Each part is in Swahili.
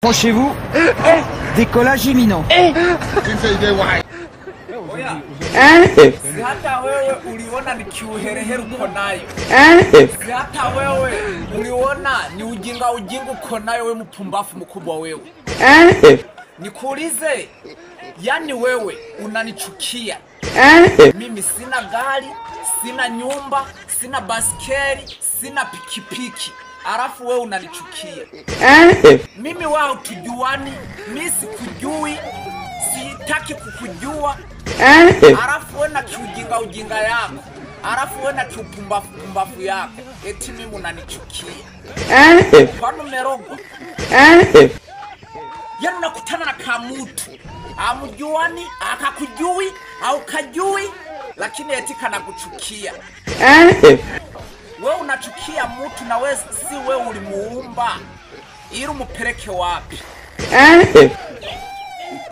Approchez-vous. Décollage imminent. Hata wewe uliona ni kiuherehere uko nayo. Hata wewe uliona ni ujinga uko nayo wewe mpumbafu mkubwa wewe. Nikuulize, yani wewe unanichukia. Mimi sina gari, sina nyumba, sina baskeli, sina pikipiki. Alafu wewe unanichukia. Mimi wao tujuani, mimi sikujui, sitaki kukujua. Alafu wewe na ujinga yako. Alafu wewe na pumbafu yako. Eti mimi unanichukia. Kwani umerogwa? Yani unakutana na kamutu. Amjuani, akakujui, au kajui, lakini eti kanakuchukia. Wewe unachukia mtu na wewe si wewe ulimuumba. Ili umupeleke wapi?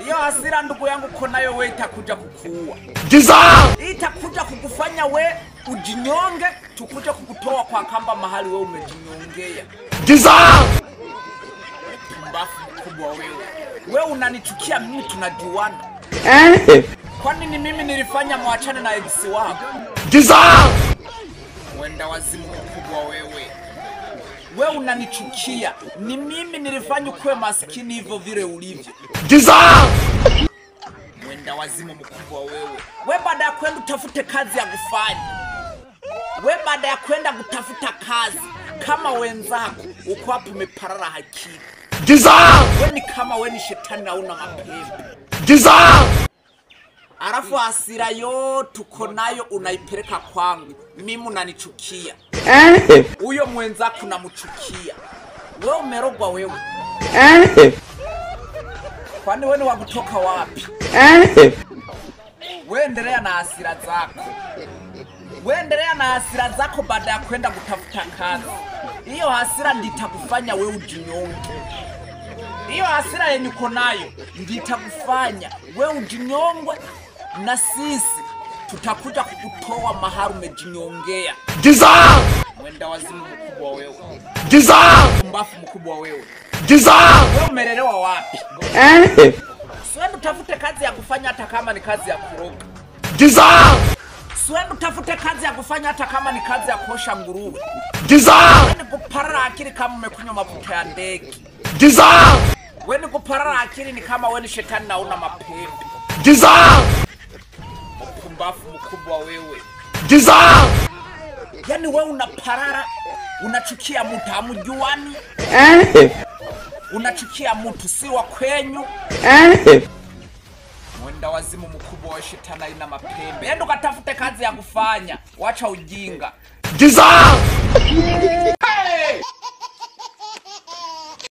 Hiyo hasira ndugu yangu uko nayo wewe itakuja kukuua. Itakuja kukufanya wewe ujinyonge, tukuja kukutoa kwa kamba mahali wewe umejinyongea. Mbafu mkubwa wewe. Wewe unanichukia mimi tunajuana. Kwa nini mimi nilifanya muachane na ex wako? Wenda wazimu mkubwa wewe. Wewe unanichukia. Ni mimi nilifanya ukwe maskini hivyo vile ulivyo. Wenda wazimu mkubwa wewe. Wewe baada ya kwenda utafute kazi ya kufanya. Wewe baada ya kwenda kutafuta kazi kama wenzako uko hapo umeparara akili. Wewe ni kama wewe ni shetani na una mapembe. Alafu hasira yote uko nayo unaipeleka kwangu. Mimi unanichukia. Huyo mwenzako unamchukia. Wewe umerogwa wewe. Kwani wewe wa kutoka wapi? Wewe endelea na hasira zako. Wewe endelea na hasira zako baada ya kwenda kutafuta kazi. Hiyo hasira ndiyo itakufanya wewe ujinyonge. Hiyo hasira yenye uko nayo ndiyo itakufanya wewe ujinyongwe, na sisi tutakuja kukutoa mahali umejinyongea. Mwenda wazimu mkubwa wewe. Mbafu mkubwa wewe. Wewe umelelewa wapi? Siwendi utafute kazi ya kufanya hata kama ni kazi ya kuroga. Siwendi utafute kazi ya kufanya hata kama ni kazi ya kuosha nguruwe. Wewe kuparara akili kama umekunywa mafuta ya ndege. Wewe kuparara akili ni kama wewe ni shetani na una mapembe. Mbafu mkubwa wewe. Yani wewe unaparara, unachukia mtu hamjuani. Unachukia mtu si wa kwenyu. Mwenda wazimu mkubwa wa shetani ina mapembe. Enda ukatafute kazi ya kufanya, wacha ujinga.